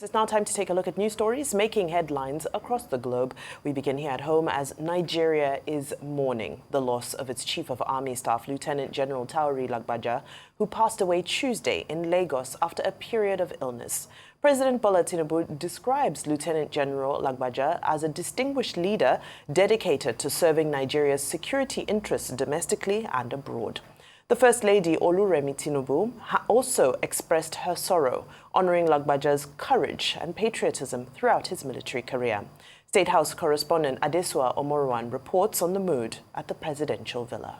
It's now time to take a look at news stories making headlines across the globe. We begin here at home as Nigeria is mourning the loss of its Chief of Army Staff, Lieutenant General Taori Lagbaja, who passed away Tuesday in Lagos after a period of illness. President Bola Tinubu describes Lieutenant General Lagbaja as a distinguished leader dedicated to serving Nigeria's security interests domestically and abroad. The First Lady Oluremi Tinubu also expressed her sorrow, honoring Lagbaja's courage and patriotism throughout his military career. State House correspondent Adesua Omorwan reports on the mood at the presidential villa.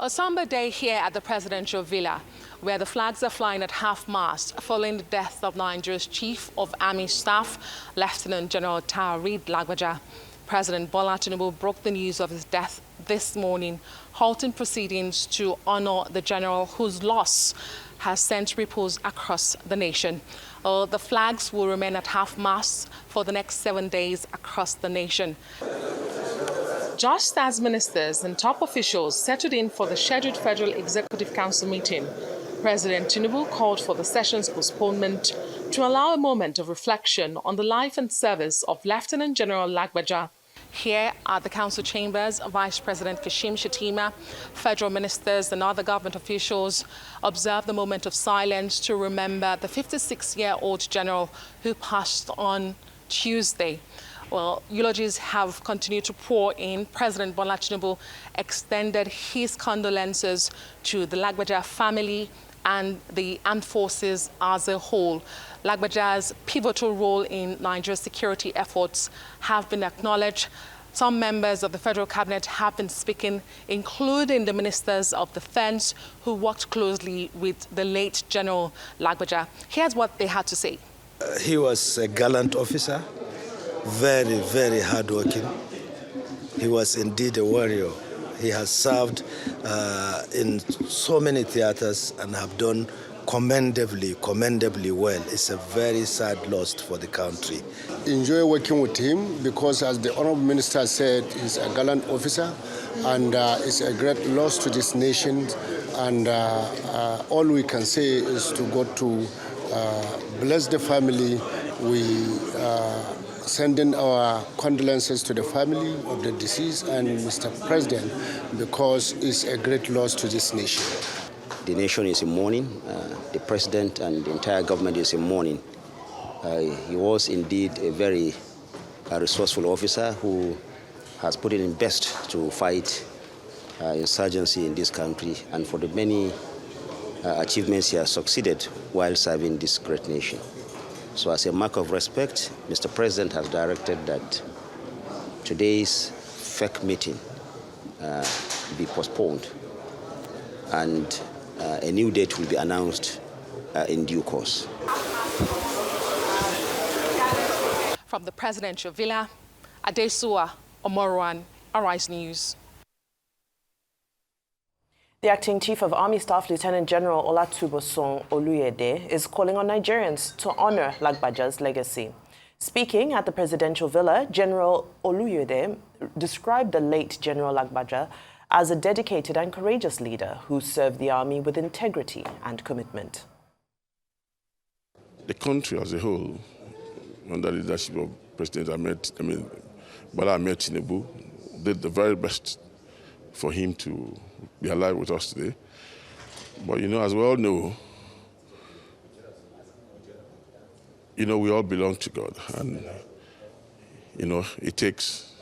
A somber day here at the presidential villa, where the flags are flying at half-mast following the death of Nigeria's Chief of Army Staff, Lieutenant General Taori Lagbaja. President Bola Tinubu broke the news of his death this morning, halting proceedings to honor the general whose loss has sent ripples across the nation. The flags will remain at half-mast for the next 7 days across the nation. Just as ministers and top officials settled in for the scheduled Federal Executive Council meeting, President Tinubu called for the session's postponement to allow a moment of reflection on the life and service of Lieutenant General Lagbaja. Here at the council chambers, Vice President Kashim Shettima, federal ministers and other government officials observed the moment of silence to remember the 56-year-old general who passed on Tuesday. Well, eulogies have continued to pour in. President Bola Tinubu extended his condolences to the Lagbaja family and the armed forces as a whole. Lagbaja's pivotal role in Nigeria's security efforts have been acknowledged. Some members of the federal cabinet have been speaking, including the ministers of defense who worked closely with the late General Lagbaja. Here's what they had to say. He was a gallant officer, very, very hardworking. He was indeed a warrior. He has served in so many theaters and have done commendably well. It's a very sad loss for the country. Enjoy working with him because, as the Honorable Minister said, he's a gallant officer and it's a great loss to this nation. And all we can say is to God to bless the family. We send in our condolences to the family of the deceased and Mr. President because it's a great loss to this nation. The nation is in mourning. The President and the entire government is in mourning. He was indeed a very resourceful officer who has put it in best to fight insurgency in this country and for the many achievements he has succeeded while serving this great nation. So as a mark of respect, Mr. President has directed that today's FEC meeting be postponed and a new date will be announced in due course. From the presidential villa, Adesua Omorwan, Arise News. The acting Chief of Army Staff, Lieutenant General Olatubosun Oluyede, is calling on Nigerians to honor Lagbaja's legacy. Speaking at the presidential villa, General Oluyede described the late General Lagbaja as a dedicated and courageous leader who served the army with integrity and commitment. The country as a whole, under the leadership of President Bola Tinubu, did the very best for him to be alive with us today. But as we all know, we all belong to God. And, it takes,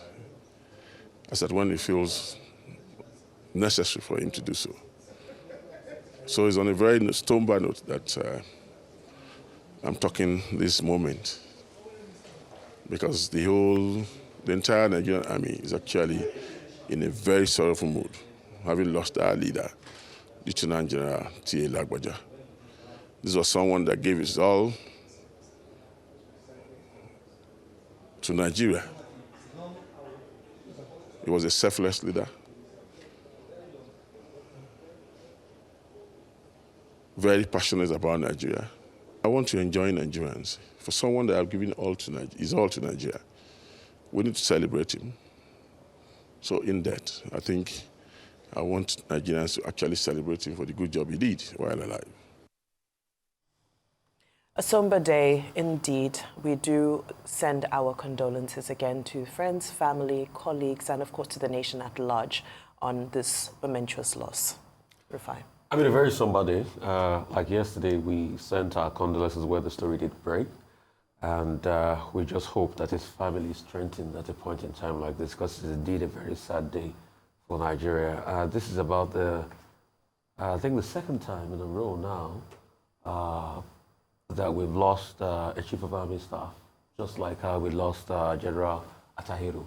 as that when he feels necessary for him to do so. So it's on a very somber note that I'm talking this moment, because the entire Nigerian army is actually in a very sorrowful mood, having lost our leader, Lieutenant General T.A. Lagbaja. This was someone that gave his all to Nigeria. He was a selfless leader, very passionate about Nigeria. I want to enjoy Nigerians. For someone that I've given his all to Nigeria, we need to celebrate him. So in that, I think I want Nigerians to actually celebrate him for the good job he did while alive. A somber day indeed. We do send our condolences again to friends, family, colleagues, and of course to the nation at large on this momentous loss. Rufai. I mean, a very somber day. Like yesterday, we sent our condolences where the story did break. And we just hope that his family is strengthened at a point in time like this, because it's indeed a very sad day for Nigeria. This is about I think the second time in a row now that we've lost a chief of army staff, just like how we lost General Atahiru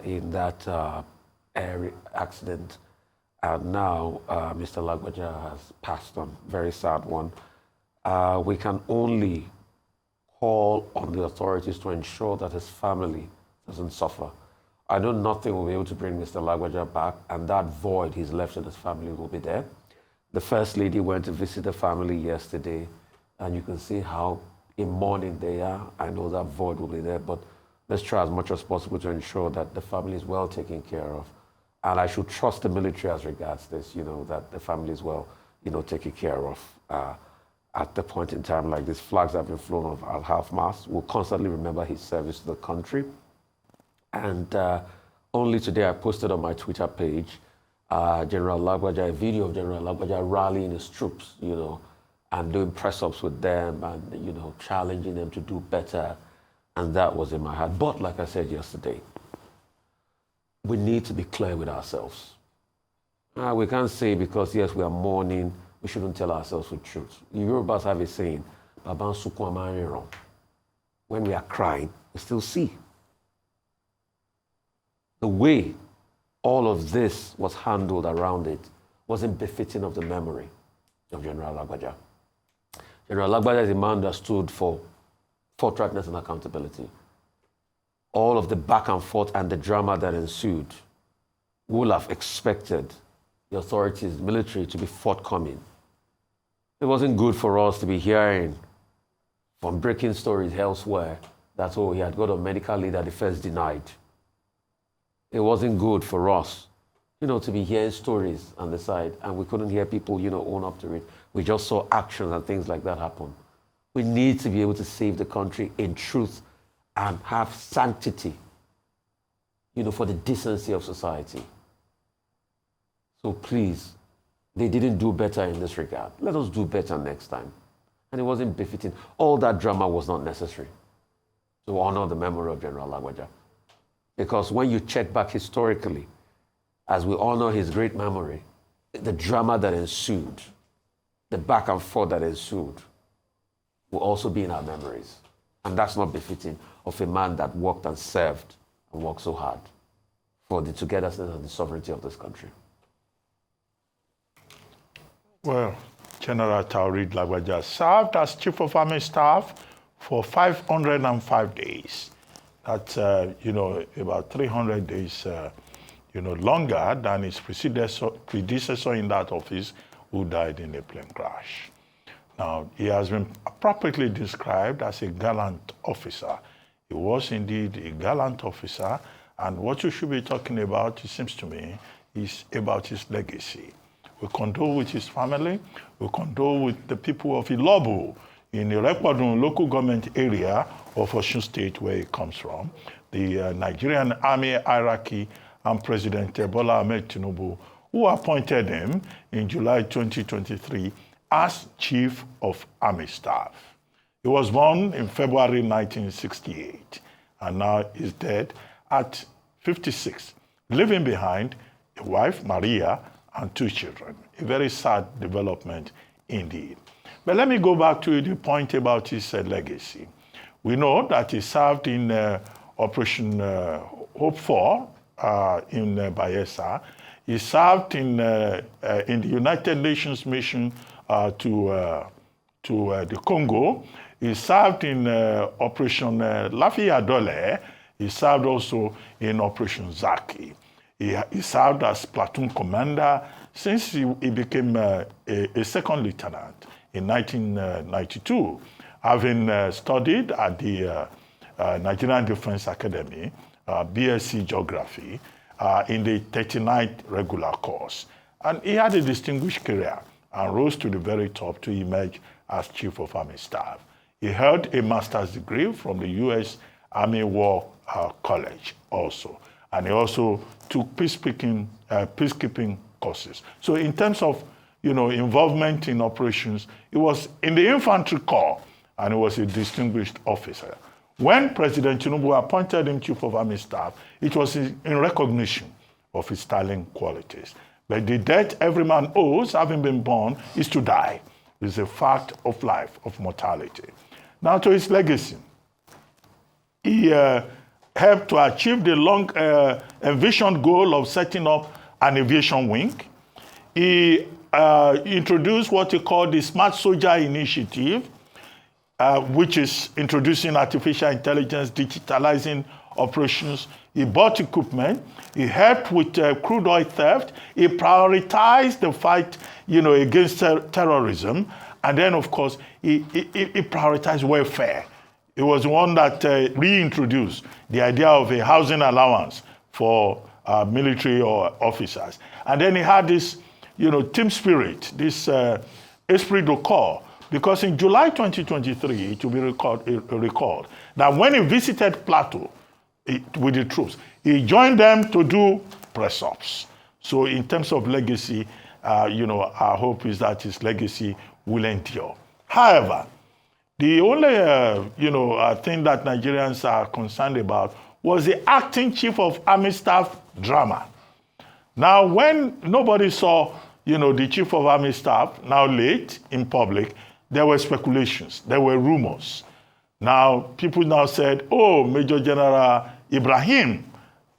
in that air accident. And now Mr. Lagbaja has passed on. Very sad one. We can only call on the authorities to ensure that his family doesn't suffer. I know nothing will be able to bring Mr. Lagbaja back, and that void he's left in his family will be there. The First Lady went to visit the family yesterday, and you can see how in mourning they are. I know that void will be there, but let's try as much as possible to ensure that the family is well taken care of. And I should trust the military as regards this, that the family is well, taken care of. At the point in time like this, flags have been flown at half-mast. We'll constantly remember his service to the country. And only today I posted on my Twitter page General Lagbaja, a video of General Lagbaja rallying his troops, and doing press-ups with them and, challenging them to do better. And that was in my heart. But like I said yesterday, we need to be clear with ourselves. We can't say because, yes, we are mourning, we shouldn't tell ourselves the truth. The Yorubas have a saying, when we are crying, we still see. The way all of this was handled around it wasn't befitting of the memory of General Lagbaja. General Lagbaja is a man that stood for forthrightness and accountability. All of the back and forth and the drama that ensued, we would have expected the authorities, the military, to be forthcoming. It wasn't good for us to be hearing from breaking stories elsewhere that, he had got a medical leave that the first denied. It wasn't good for us, to be hearing stories on the side, and we couldn't hear people, own up to it. We just saw actions and things like that happen. We need to be able to save the country in truth and have sanctity, for the decency of society. So please, they didn't do better in this regard. Let us do better next time. And it wasn't befitting. All that drama was not necessary to honor the memory of General Lagbaja. Because when you check back historically, as we honor his great memory, the drama that ensued, the back and forth that ensued, will also be in our memories. And that's not befitting of a man that worked and served and worked so hard for the togetherness and the sovereignty of this country. Well, General Taoreed Lagbaja served as Chief of Army Staff for 505 days. That's, about 300 days, longer than his predecessor in that office, who died in a plane crash. Now, he has been appropriately described as a gallant officer. He was indeed a gallant officer, and what you should be talking about, it seems to me, is about his legacy. We condole with his family, we condole with the people of Ilobu in the Rekwadun local government area of Osun State, where he comes from. The Nigerian Army hierarchy and President Bola Ahmed Tinubu, who appointed him in July 2023 as Chief of Army Staff. He was born in February 1968 and now is dead at 56, leaving behind a wife, Maria, and 2 children. A very sad development indeed. But let me go back to the point about his legacy. We know that he served in Operation Hope 4 in Bayelsa. He served in the United Nations mission to the Congo. He served in Operation Lafayette. He served also in Operation Zaki. He served as platoon commander since he became a second lieutenant in 1992, having studied at the Nigerian Defense Academy, BSc Geography, in the 39th regular course. And he had a distinguished career and rose to the very top to emerge as Chief of Army Staff. He held a master's degree from the U.S. Army War College also. And he also took peacekeeping courses. So in terms of involvement in operations, he was in the infantry corps and he was a distinguished officer. When President Tinubu appointed him Chief of Army Staff, it was in recognition of his sterling qualities. But the debt every man owes, having been born, is to die. It's a fact of life, of mortality. Now to his legacy. He helped to achieve the long envisioned goal of setting up an aviation wing. He introduced what he called the Smart Soldier Initiative, which is introducing artificial intelligence, digitalizing operations. He bought equipment. He helped with crude oil theft. He prioritized the fight, against terrorism. And then, of course, he prioritized welfare. He was the one that reintroduced the idea of a housing allowance for military officers. And then he had this, team spirit, this esprit de corps. Because in July 2023, it will be recalled that when he visited Plateau with the troops, he joined them to do press-ups. So in terms of legacy, our hope is that his legacy will endure. However, the only thing that Nigerians are concerned about was the acting Chief of Army Staff drama. Now, when nobody saw, the Chief of Army Staff, now late in public, there were speculations, there were rumors. Now, people now said, oh, Major General Ibrahim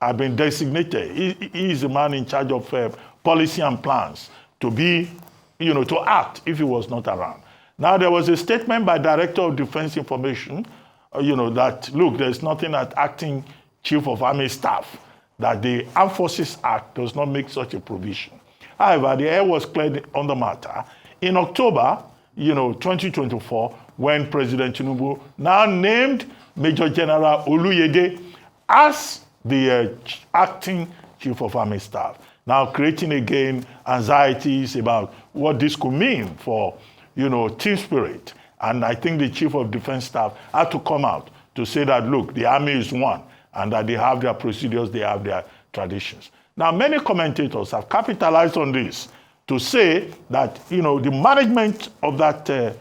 had been designated. He is the man in charge of policy and plans to be, to act if he was not around. Now, there was a statement by Director of Defense Information, that, look, there's nothing at acting Chief of Army Staff, that the Armed Forces Act does not make such a provision. However, the air was cleared on the matter. In October, 2024, when President Tinubu now named Major General Oluyede as the acting Chief of Army Staff, now creating again anxieties about what this could mean for, team spirit. And I think the Chief of Defense Staff had to come out to say that, look, the Army is one, and that they have their procedures, they have their traditions. Now, many commentators have capitalized on this to say that, the management of that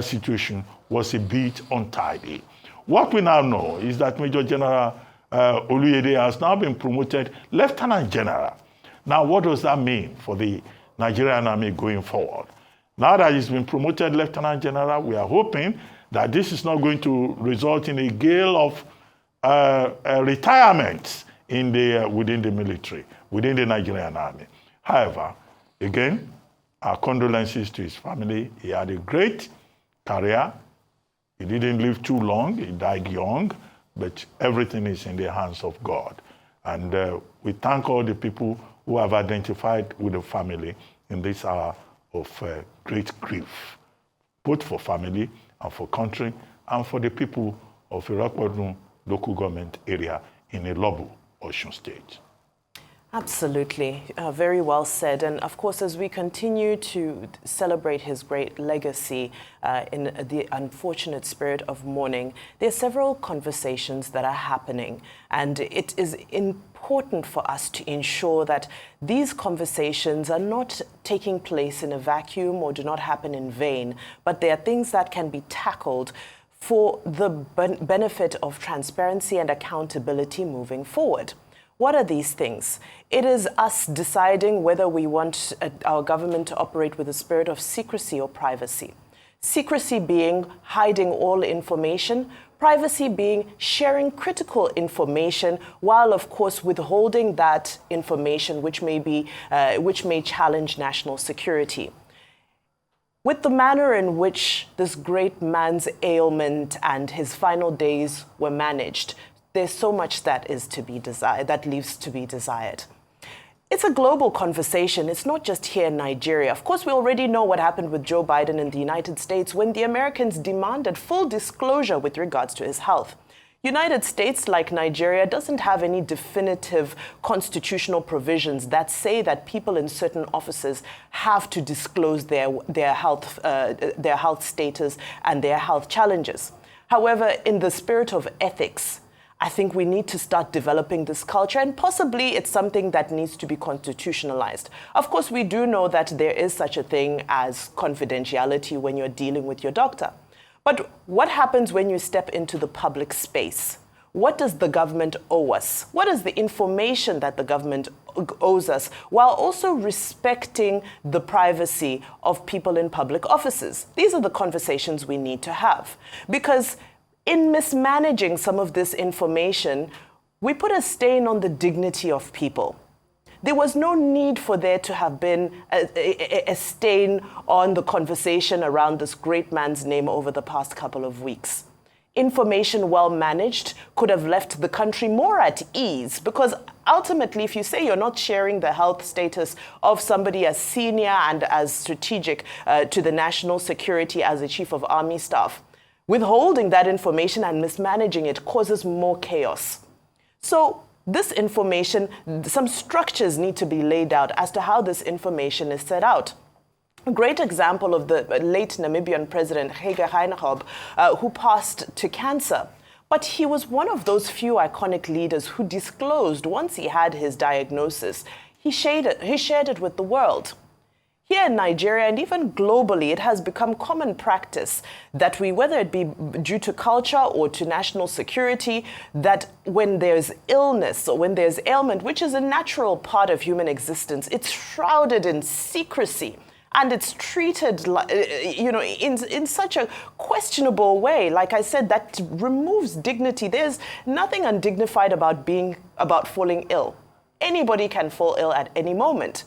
situation was a bit untidy. What we now know is that Major General Oluyede has now been promoted Lieutenant General. Now, what does that mean for the Nigerian Army going forward? Now that he's been promoted Lieutenant General, we are hoping that this is not going to result in a gale of retirements within the military, within the Nigerian Army. However, again, our condolences to his family. He had a great career. He didn't live too long. He died young, but everything is in the hands of God. And we thank all the people who have identified with the family in this hour of great grief, both for family and for country and for the people of Irakwadun local government area in Ilobu, Osun State. Absolutely. Very well said. And of course, as we continue to celebrate his great legacy in the unfortunate spirit of mourning, there are several conversations that are happening. And it is important for us to ensure that these conversations are not taking place in a vacuum or do not happen in vain, but they are things that can be tackled for the benefit of transparency and accountability moving forward. What are these things? It is us deciding whether we want our government to operate with a spirit of secrecy or privacy. Secrecy being hiding all information, privacy being sharing critical information, while of course withholding that information which may challenge national security. With the manner in which this great man's ailment and his final days were managed, there's so much that is to be desired, that leaves to be desired. It's a global conversation. It's not just here in Nigeria. Of course, we already know what happened with Joe Biden in the United States when the Americans demanded full disclosure with regards to his health. United States, like Nigeria, doesn't have any definitive constitutional provisions that say that people in certain offices have to disclose their health status and their health challenges. However, in the spirit of ethics, I think we need to start developing this culture, and possibly it's something that needs to be constitutionalized. Of course, we do know that there is such a thing as confidentiality when you're dealing with your doctor. But what happens when you step into the public space? What does the government owe us? What is the information that the government owes us, while also respecting the privacy of people in public offices? These are the conversations we need to have, because in mismanaging some of this information, we put a stain on the dignity of people. There was no need for there to have been a stain on the conversation around this great man's name over the past couple of weeks. Information well managed could have left the country more at ease, because ultimately, if you say you're not sharing the health status of somebody as senior and as strategic to the national security as the chief of army staff, withholding that information and mismanaging it causes more chaos. So this information, some structures need to be laid out as to how this information is set out. A great example of the late Namibian president, Hage Geingob, who passed to cancer. But he was one of those few iconic leaders who disclosed once he had his diagnosis. He shared it with the world. Here in Nigeria and even globally, it has become common practice that we, whether it be due to culture or to national security, that when there's illness or when there's ailment, which is a natural part of human existence, it's shrouded in secrecy. And it's treated, in such a questionable way. Like I said, that removes dignity. There's nothing undignified about falling ill. Anybody can fall ill at any moment.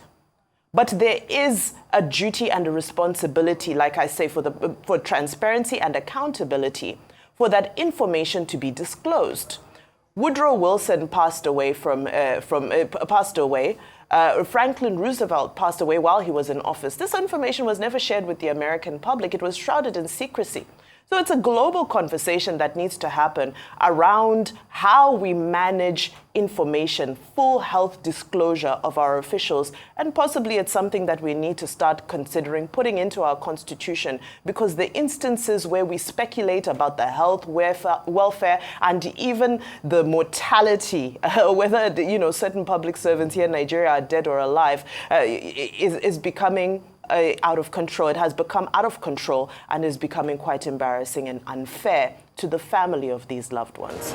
But there is a duty and a responsibility, like I say, for transparency and accountability, for that information to be disclosed. Woodrow Wilson passed away Franklin Roosevelt passed away while he was in office. This information was never shared with the American public. It was shrouded in secrecy. So it's a global conversation that needs to happen around how we manage information, full health disclosure of our officials, and possibly it's something that we need to start considering putting into our constitution, because the instances where we speculate about the health, welfare, and even the mortality, whether certain public servants here in Nigeria are dead or alive, is becoming out of control. It has become out of control and is becoming quite embarrassing and unfair to the family of these loved ones.